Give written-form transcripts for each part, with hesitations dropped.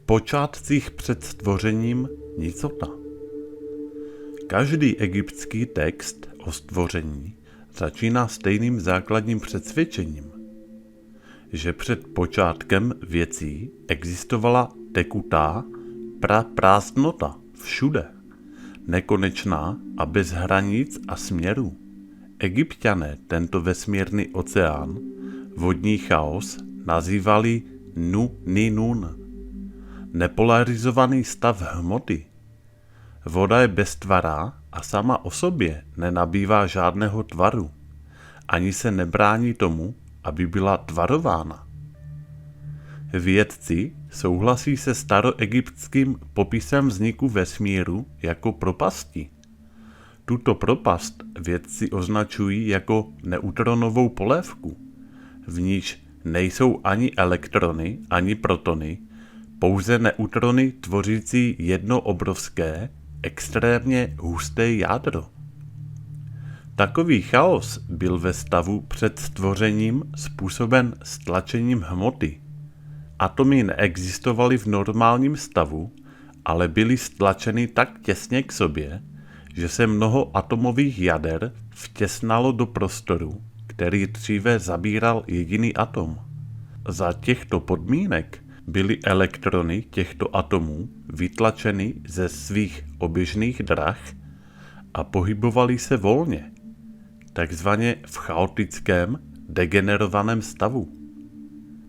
počátcích před stvořením nicota. Každý egyptský text o stvoření začíná stejným základním přesvědčením, že před počátkem věcí existovala tekutá prázdnota všude, nekonečná a bez hranic a směrů. Egypťané tento vesmírný oceán, vodní chaos, nazývali Nu-Ni-Nun, nepolarizovaný stav hmoty. Voda je beztvará a sama o sobě nenabývá žádného tvaru, ani se nebrání tomu, aby byla tvarována. Vědci souhlasí se staroegyptským popisem vzniku vesmíru jako propasti. Tuto propast vědci označují jako neutronovou polévku, v níž nejsou ani elektrony, ani protony, pouze neutrony tvořící jedno obrovské, extrémně husté jádro. Takový chaos byl ve stavu před stvořením způsoben stlačením hmoty. Atomy neexistovaly v normálním stavu, ale byly stlačeny tak těsně k sobě, že se mnoho atomových jader vtěsnalo do prostoru, který dříve zabíral jediný atom. Za těchto podmínek byly elektrony těchto atomů vytlačeny ze svých oběžných drah a pohybovaly se volně, takzvaně v chaotickém, degenerovaném stavu.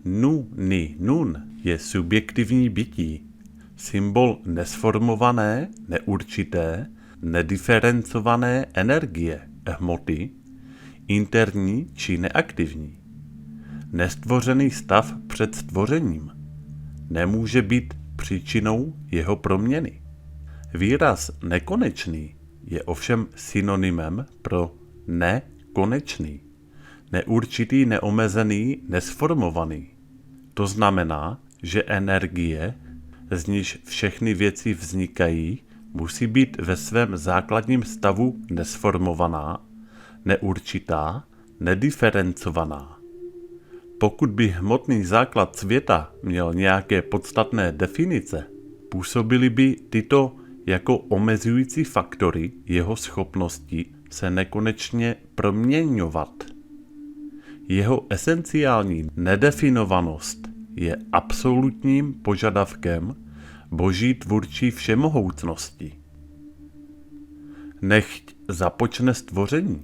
Nu-Ni-Nun je subjektivní bytí, symbol nesformované, neurčité, nediferencované energie, hmoty, interní či neaktivní. Nestvořený stav před stvořením nemůže být příčinou jeho proměny. Výraz nekonečný je ovšem synonymem pro nekonečný, neurčitý, neomezený, nesformovaný. To znamená, že energie, z níž všechny věci vznikají, musí být ve svém základním stavu nesformovaná, neurčitá, nediferencovaná. Pokud by hmotný základ světa měl nějaké podstatné definice, působily by tyto jako omezující faktory jeho schopnosti se nekonečně proměňovat. Jeho esenciální nedefinovanost je absolutním požadavkem boží tvůrčí všemohoucnosti. Nechť započne stvoření.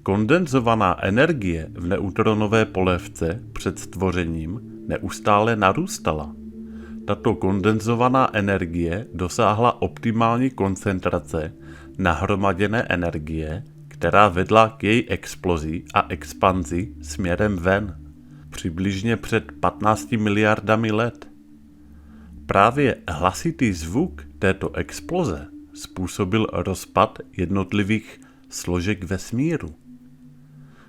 Kondenzovaná energie v neutronové polévce před stvořením neustále narůstala. Tato kondenzovaná energie dosáhla optimální koncentrace nahromaděné energie, která vedla k její explozi a expanzi směrem ven, přibližně před 15 miliardami let. Právě hlasitý zvuk této exploze způsobil rozpad jednotlivých složek vesmíru.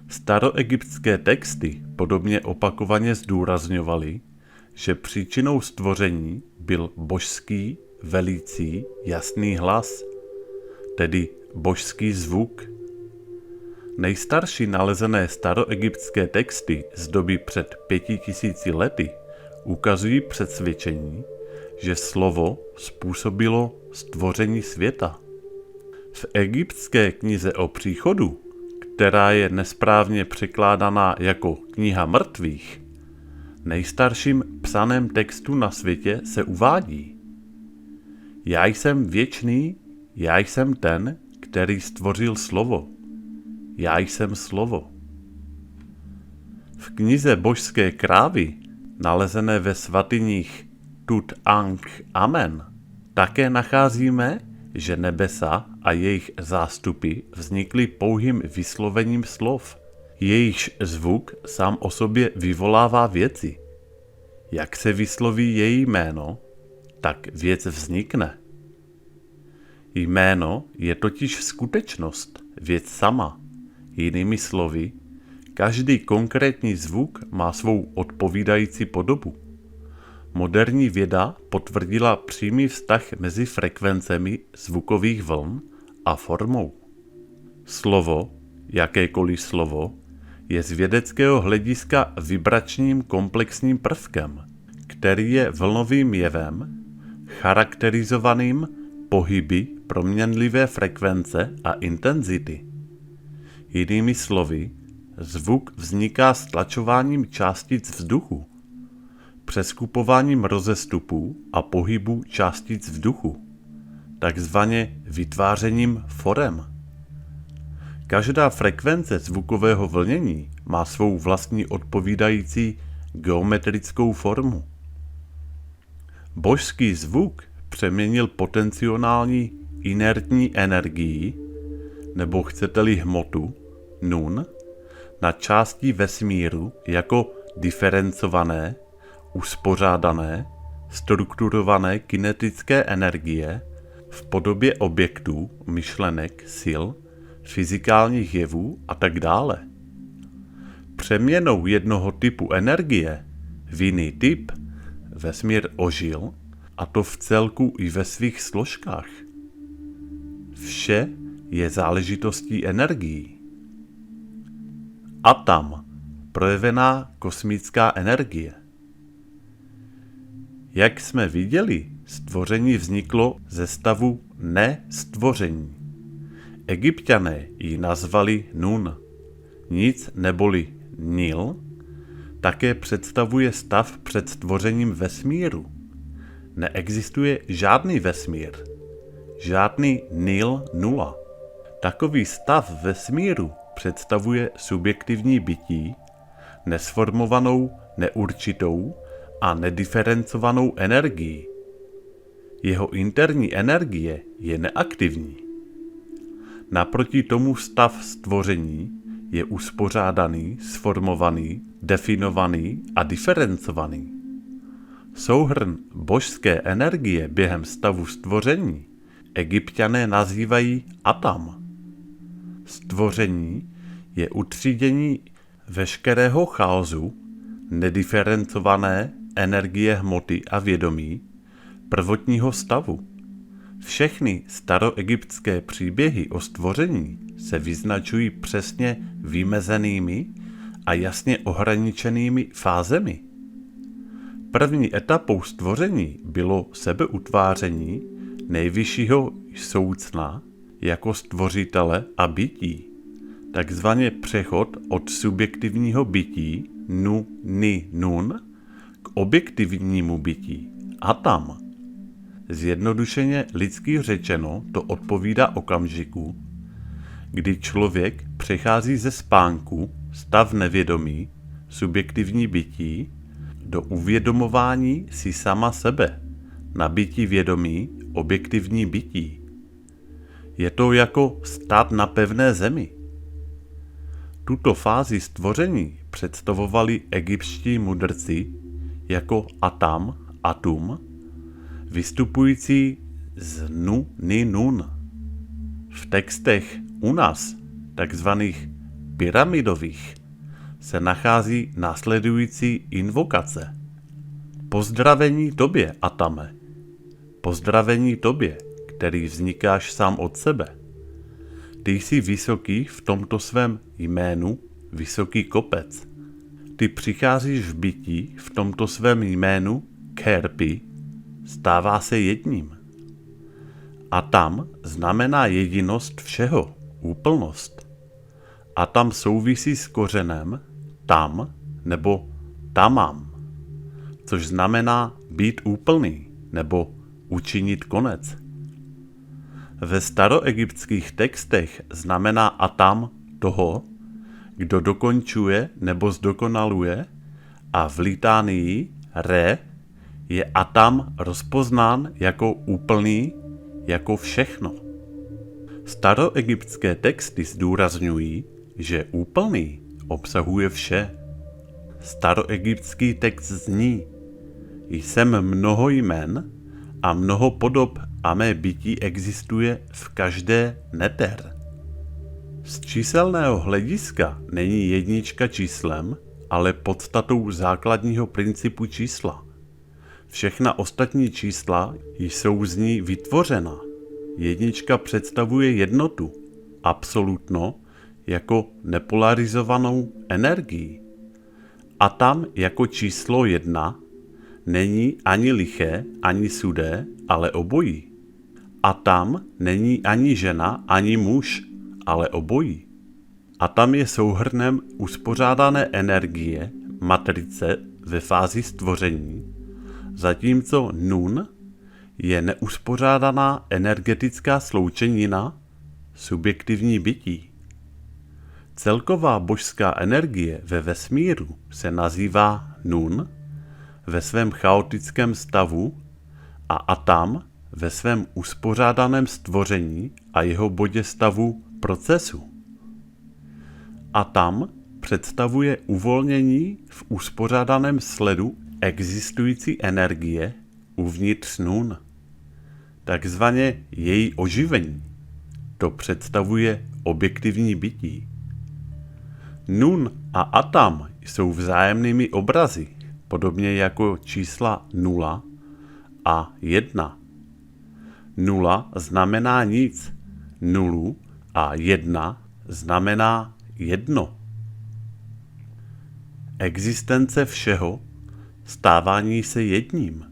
Staroegyptské texty podobně opakovaně zdůrazňovaly, že příčinou stvoření byl božský, velící, jasný hlas, tedy božský zvuk. Nejstarší nalezené staroegyptské texty z doby před 5000 lety ukazují přesvědčení, že slovo způsobilo stvoření světa. V egyptské knize o příchodu, která je nesprávně překládaná jako kniha mrtvých, nejstarším psaném textu na světě se uvádí: Já jsem věčný, já jsem ten, který stvořil slovo. Já jsem slovo. V knize Božské krávy, nalezené ve svatyních Tut-Ankh-Amen, také nacházíme, že nebesa a jejich zástupy vznikly pouhým vyslovením slov. Jejichž zvuk sám o sobě vyvolává věci. Jak se vysloví její jméno, tak věc vznikne. Jméno je totiž skutečnost, věc sama. Jinými slovy, každý konkrétní zvuk má svou odpovídající podobu. Moderní věda potvrdila přímý vztah mezi frekvencemi zvukových vln a formou. Slovo, jakékoliv slovo, je z vědeckého hlediska vibračním komplexním prvkem, který je vlnovým jevem, charakterizovaným pohyby proměnlivé frekvence a intenzity. Jinými slovy, zvuk vzniká stlačováním částic vzduchu, přeskupováním rozestupů a pohybů částic vzduchu, takzvaně vytvářením forem. Každá frekvence zvukového vlnění má svou vlastní odpovídající geometrickou formu. Božský zvuk přeměnil potenciální inertní energii, nebo chcete-li hmotu, nun, na části vesmíru jako diferencované, uspořádané, strukturované kinetické energie v podobě objektů, myšlenek, sil, fyzikálních jevů a tak dále. Přeměnou jednoho typu energie v jiný typ vesmír ožil, a to v celku i ve svých složkách. Vše je záležitostí energií. Atom, projevená kosmická energie. Jak jsme viděli, stvoření vzniklo ze stavu nestvoření. Egypťané ji nazvali Nun. Nic neboli Nil také představuje stav před stvořením vesmíru. Neexistuje žádný vesmír, žádný Nil nula. Takový stav vesmíru představuje subjektivní bytí, nesformovanou, neurčitou a nediferencovanou energii. Jeho interní energie je neaktivní. Naproti tomu stav stvoření je uspořádaný, sformovaný, definovaný a diferencovaný. Souhrn božské energie během stavu stvoření Egypťané nazývají atom. Stvoření je utřídění veškerého chaosu, nediferencované energie hmoty a vědomí, prvotního stavu. Všechny staroegyptské příběhy o stvoření se vyznačují přesně vymezenými a jasně ohraničenými fázemi. První etapou stvoření bylo sebeutváření nejvyššího soucna jako stvořitele a bytí, takzvaně přechod od subjektivního bytí nu, ni, nun k objektivnímu bytí atom. Zjednodušeně lidsky řečeno to odpovídá okamžiku, kdy člověk přechází ze spánku, stav nevědomí, subjektivní bytí, do uvědomování si sama sebe, nabytí vědomí, objektivní bytí. Je to jako stát na pevné zemi. Tuto fázi stvoření představovali egyptští mudrci jako atum, vystupující z nu, ni, nun. V textech u nás, takzvaných pyramidových, se nachází následující invokace. Pozdravení tobě, Atame. Pozdravení tobě, který vznikáš sám od sebe. Ty jsi vysoký v tomto svém jménu, vysoký kopec. Ty přicházíš v bytí v tomto svém jménu, Kerpi, stává se jedním. A tam znamená jedinost všeho, úplnost. A tam souvisí s kořenem tam nebo tamam, což znamená být úplný nebo učinit konec. Ve staroegyptských textech znamená atam toho, kdo dokončuje nebo zdokonaluje, a v litánii re je atam rozpoznán jako úplný, jako všechno. Staroegyptské texty zdůrazňují, že úplný obsahuje vše. Staroegyptský text zní: jsem mnoho jmen a mnoho podob a mé bytí existuje v každé neter. Z číselného hlediska není jednička číslem, ale podstatou základního principu čísla. Všechna ostatní čísla jsou z ní vytvořena. Jednička představuje jednotu, absolutno, jako nepolarizovanou energii. A tam jako číslo 1 není ani liché, ani sudé, ale obojí. A tam není ani žena, ani muž, ale obojí. A tam je souhrnem uspořádané energie, matrice ve fázi stvoření, zatímco nun je neuspořádaná energetická sloučenina, subjektivní bytí. Celková božská energie ve vesmíru se nazývá nun ve svém chaotickém stavu a atam ve svém uspořádaném stvoření a jeho bodě stavu procesu. Atam představuje uvolnění v uspořádaném sledu existující energie uvnitř nun, takzvaně její oživení. To představuje objektivní bytí. Nun a atam jsou vzájemnými obrazy, podobně jako čísla 0 a 1. 0 znamená nic, nulu a 1 znamená jedno. Existence všeho, stávání se jedním.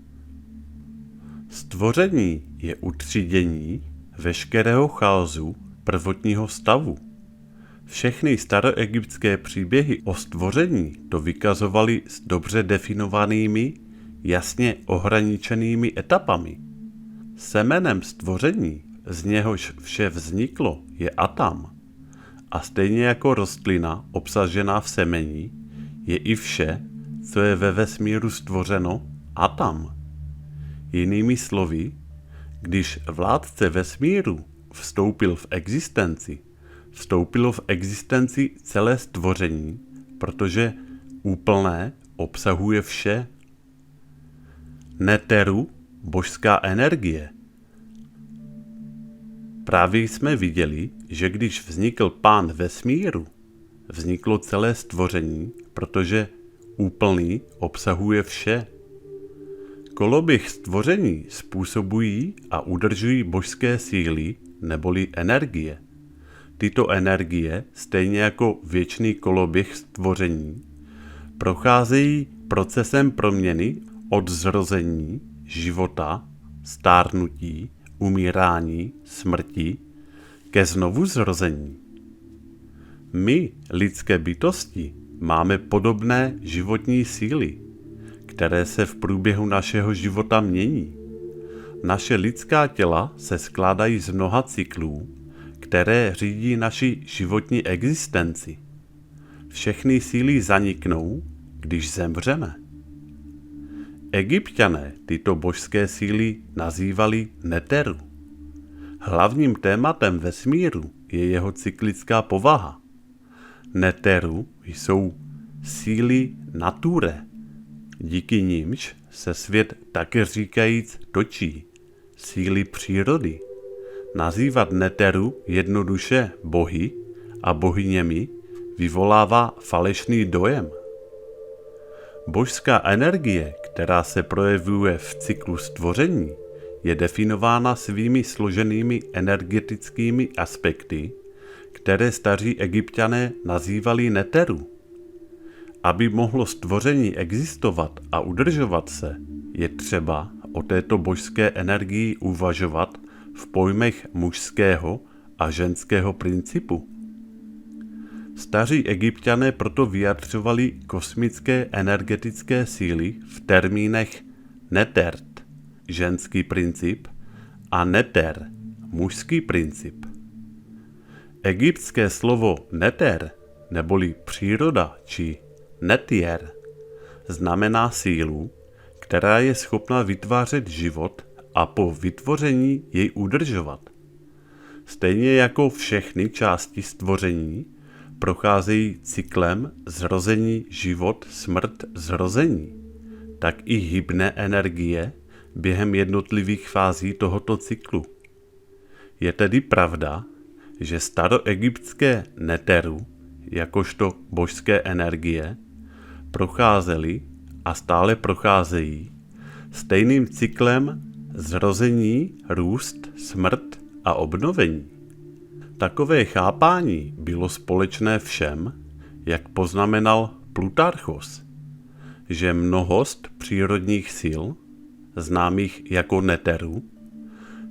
Stvoření je utřídění veškerého chaosu prvotního stavu. Všechny staroegyptské příběhy o stvoření to vykazovaly s dobře definovanými, jasně ohraničenými etapami. Semenem stvoření, z něhož vše vzniklo, je atam. A stejně jako rostlina obsažená v semeni, je i vše, co je ve vesmíru stvořeno, atam. Jinými slovy, když vládce vesmíru vstoupil v existenci, vstoupilo v existenci celé stvoření, protože úplné obsahuje vše. Neteru, božská energie. Právě jsme viděli, že když vznikl Pán vesmíru, vzniklo celé stvoření, protože úplný obsahuje vše. Koloběh stvoření způsobují a udržují božské síly neboli energie. Tyto energie, stejně jako věčný koloběh stvoření, procházejí procesem proměny od zrození, života, stárnutí, umírání, smrti ke znovuzrození. My, lidské bytosti, máme podobné životní síly, které se v průběhu našeho života mění. Naše lidská těla se skládají z mnoha cyklů, které řídí naši životní existenci. Všechny síly zaniknou, když zemřeme. Egypťané tyto božské síly nazývali neteru. Hlavním tématem vesmíru je jeho cyklická povaha. Neteru jsou síly nature, díky nimž se svět také říkajíc točí, síly přírody. Nazývat neteru jednoduše bohy a bohyněmi vyvolává falešný dojem. Božská energie, která se projevuje v cyklu stvoření, je definována svými složenými energetickými aspekty, které staří Egypťané nazývali neteru. Aby mohlo stvoření existovat a udržovat se, je třeba o této božské energii uvažovat v pojmech mužského a ženského principu. Staří Egypťané proto vyjadřovali kosmické energetické síly v termínech netert, ženský princip, a neter, mužský princip. Egyptské slovo neter, neboli příroda či netier, znamená sílu, která je schopna vytvářet život a po vytvoření jej udržovat. Stejně jako všechny části stvoření procházejí cyklem zrození, život, smrt, zrození, tak i hybné energie během jednotlivých fází tohoto cyklu. Je tedy pravda, že staroegyptské neteru, jakožto božské energie, procházely a stále procházejí stejným cyklem zrození, růst, smrt a obnovení. Takové chápání bylo společné všem, jak poznamenal Plutarchos. že mnohost přírodních sil, známých jako neteru,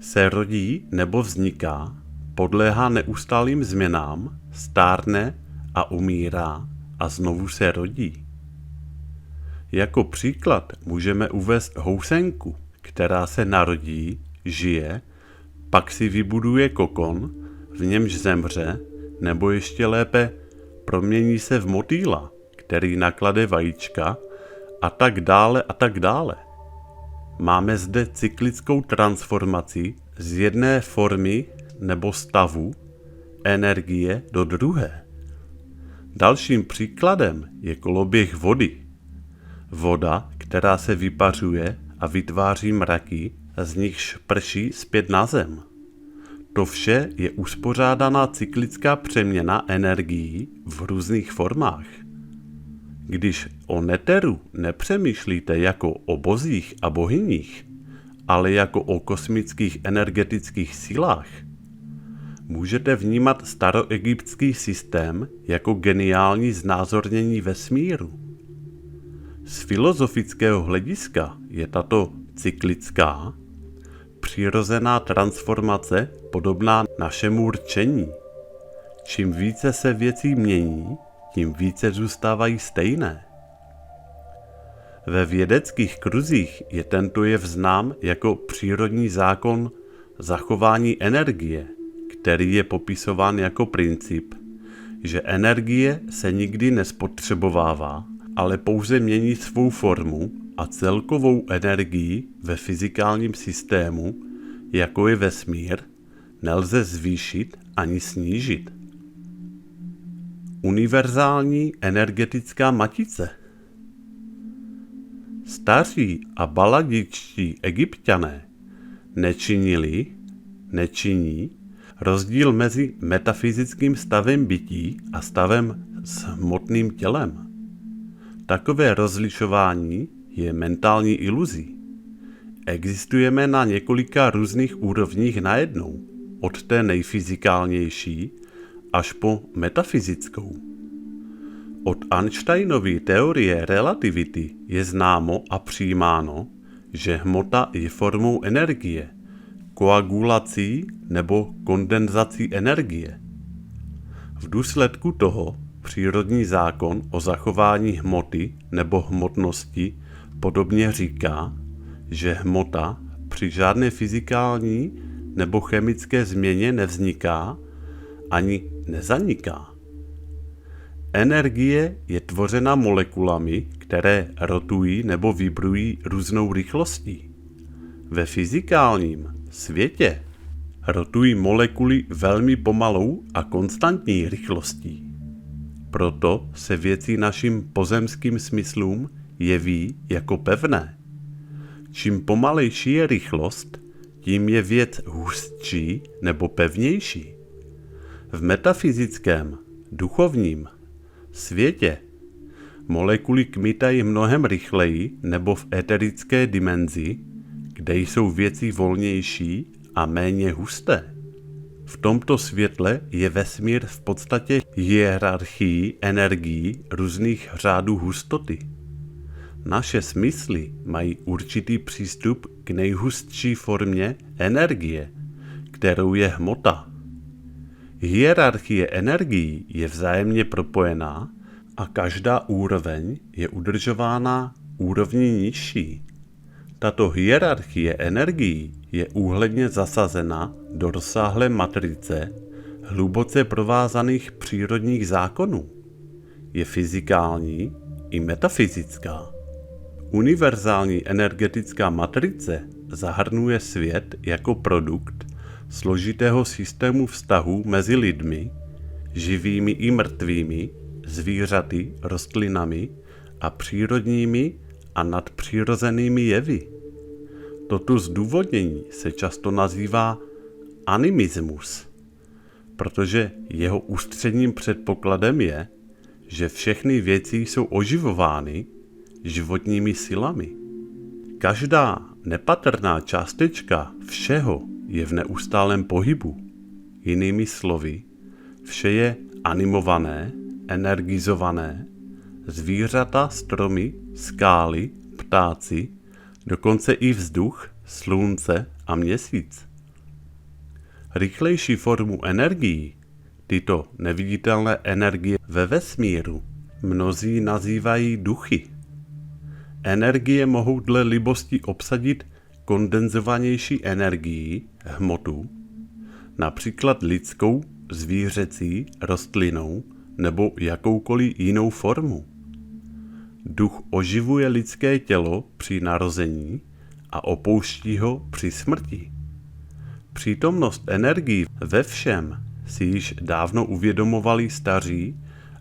se rodí nebo vzniká, podléhá neustálým změnám, stárne a umírá a znovu se rodí. Jako příklad můžeme uvést housenku, která se narodí, žije, pak si vybuduje kokon, v němž zemře, nebo ještě lépe promění se v motýla, který naklade vajíčka a tak dále a tak dále. Máme zde cyklickou transformaci z jedné formy nebo stavu energie do druhé. Dalším příkladem je koloběh vody. Voda, která se vypařuje a vytváří mraky, z nichž prší zpět na zem. To vše je uspořádaná cyklická přeměna energií v různých formách. Když o neteru nepřemýšlíte jako o bozích a bohyních, ale jako o kosmických energetických silách, můžete vnímat staroegyptský systém jako geniální znázornění vesmíru. Z filozofického hlediska je tato cyklická, přirozená transformace podobná našemu rčení. Čím více se věcí mění, tím více zůstávají stejné. Ve vědeckých kruzích je tento jev znám jako přírodní zákon zachování energie, který je popisován jako princip, že energie se nikdy nespotřebovává, ale pouze mění svou formu a celkovou energii ve fyzikálním systému, jako je vesmír, nelze zvýšit ani snížit. Univerzální energetická matice. Staří a baladičtí Egypťané nečiní rozdíl mezi metafyzickým stavem bytí a stavem s hmotným tělem. Takové rozlišování je mentální iluzí. Existujeme na několika různých úrovních najednou, od té nejfyzikálnější až po metafyzickou. Od Einsteinovy teorie relativity je známo a přijímáno, že hmota je formou energie, koagulací nebo kondenzací energie. V důsledku toho přírodní zákon o zachování hmoty nebo hmotnosti podobně říká, že hmota při žádné fyzikální nebo chemické změně nevzniká ani nezaniká. Energie je tvořena molekulami, které rotují nebo vibrují různou rychlostí. Ve fyzikálním světě rotují molekuly velmi pomalou a konstantní rychlostí. Proto se věci našim pozemským smyslům jeví jako pevné. Čím pomalejší je rychlost, tím je věc hustší nebo pevnější. V metafyzickém, duchovním světě molekuly kmitají mnohem rychleji nebo v éterické dimenzi, kde jsou věci volnější a méně husté. V tomto světle je vesmír v podstatě hierarchií energií různých řádů hustoty. Naše smysly mají určitý přístup k nejhustší formě energie, kterou je hmota. Hierarchie energií je vzájemně propojená a každá úroveň je udržována úrovní nižší. Tato hierarchie energií je úhledně zasazena do rozsáhlé matrice hluboce provázaných přírodních zákonů. Je fyzikální i metafyzická. Univerzální energetická matrice zahrnuje svět jako produkt složitého systému vztahů mezi lidmi, živými i mrtvými, zvířaty, rostlinami a přírodními a nadpřirozenými jevy. Toto zdůvodnění se často nazývá animismus, protože jeho ústředním předpokladem je, že všechny věci jsou oživovány životními silami. Každá nepatrná částečka všeho je v neustálém pohybu. Jinými slovy, vše je animované, energizované, zvířata, stromy, skály, ptáci, dokonce i vzduch, slunce a měsíc. Rychlejší formu energií, tyto neviditelné energie ve vesmíru, mnozí nazývají duchy. Energie mohou dle libosti obsadit kondenzovanější energii, hmotu, například lidskou, zvířecí, rostlinnou nebo jakoukoliv jinou formu. Duch oživuje lidské tělo při narození a opouští ho při smrti. Přítomnost energií ve všem si již dávno uvědomovali staří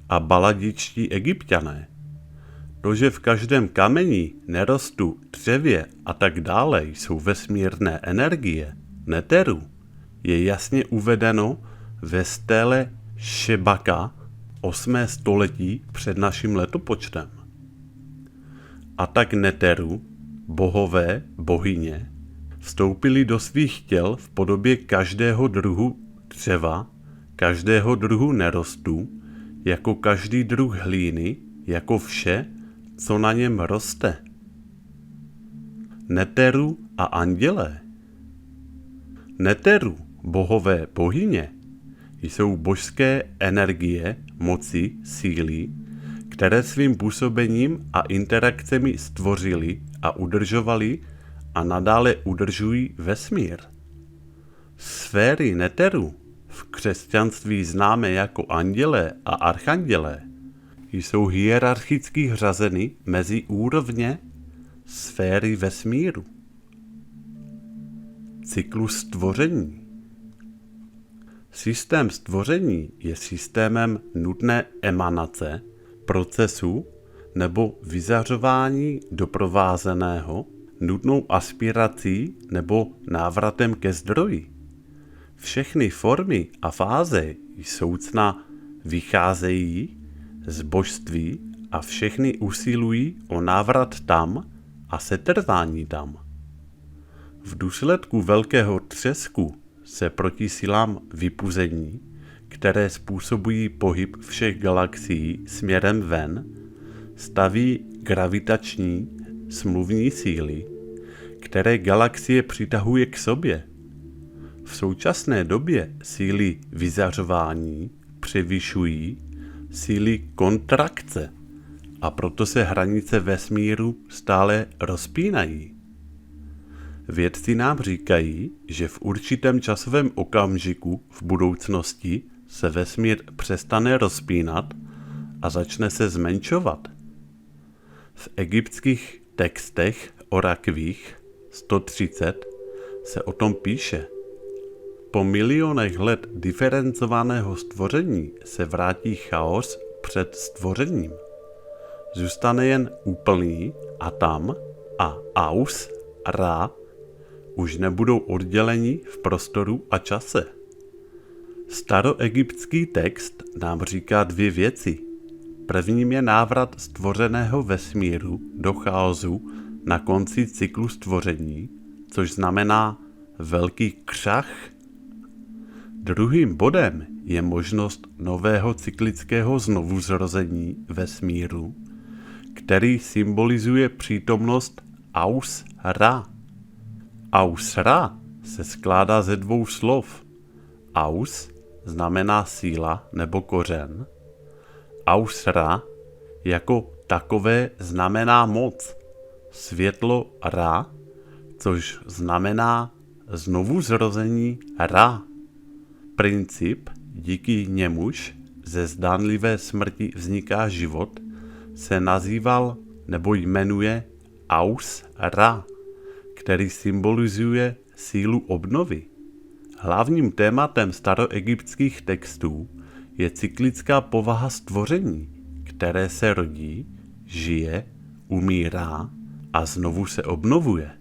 a baladičtí Egypťané. To, že v každém kameni, nerostu, dřevě a tak dále jsou vesmírné energie, neteru, je jasně uvedeno ve stéle Šebaka 8. století před naším letopočtem. A tak neteru, bohové, bohyně, vstoupili do svých těl v podobě každého druhu dřeva, každého druhu nerostu, jako každý druh hlíny, jako vše, co na něm roste. Neteru a andělé. Neteru, bohové, bohyně, jsou božské energie, moci, síly, které svým působením a interakcemi stvořili a udržovali a nadále udržují vesmír. Sféry neteru, v křesťanství známé jako andělé a archandělé, jsou hierarchicky řazeny mezi úrovně sféry vesmíru. Cyklus stvoření. Systém stvoření je systémem nutné emanace, procesu nebo vyzařování doprovázeného nutnou aspirací nebo návratem ke zdroji. Všechny formy a fáze jsou cna vycházejí z božství a všechny usilují o návrat tam a setrvání tam. V důsledku velkého třesku se proti silám vypuzení, které způsobují pohyb všech galaxií směrem ven, staví gravitační smluvní síly, které galaxie přitahuje k sobě. V současné době síly vyzařování převyšují síly kontrakce a proto se hranice vesmíru stále rozpínají. Vědci nám říkají, že v určitém časovém okamžiku v budoucnosti se vesmír přestane rozpínat a začne se zmenšovat. V egyptských textech o rakvích 130 se o tom píše. Po milionech let diferencovaného stvoření se vrátí chaos před stvořením. Zůstane jen úplný Atam a Aus, Ra, už nebudou odděleni v prostoru a čase. Staroegyptský text nám říká dvě věci. Prvním je návrat stvořeného vesmíru do chaosu na konci cyklu stvoření, což znamená velký křach. Druhým bodem je možnost nového cyklického znovuzrození vesmíru, který symbolizuje přítomnost Aus-Ra. Aus-Ra se skládá ze dvou slov. Aus znamená síla nebo kořen. Aus-Ra jako takové znamená moc. Světlo Ra, což znamená znovuzrození Ra. Princip, díky němuž ze zdánlivé smrti vzniká život, se nazýval nebo jmenuje Aus-Ra, který symbolizuje sílu obnovy. Hlavním tématem staroegyptských textů je cyklická povaha stvoření, které se rodí, žije, umírá a znovu se obnovuje.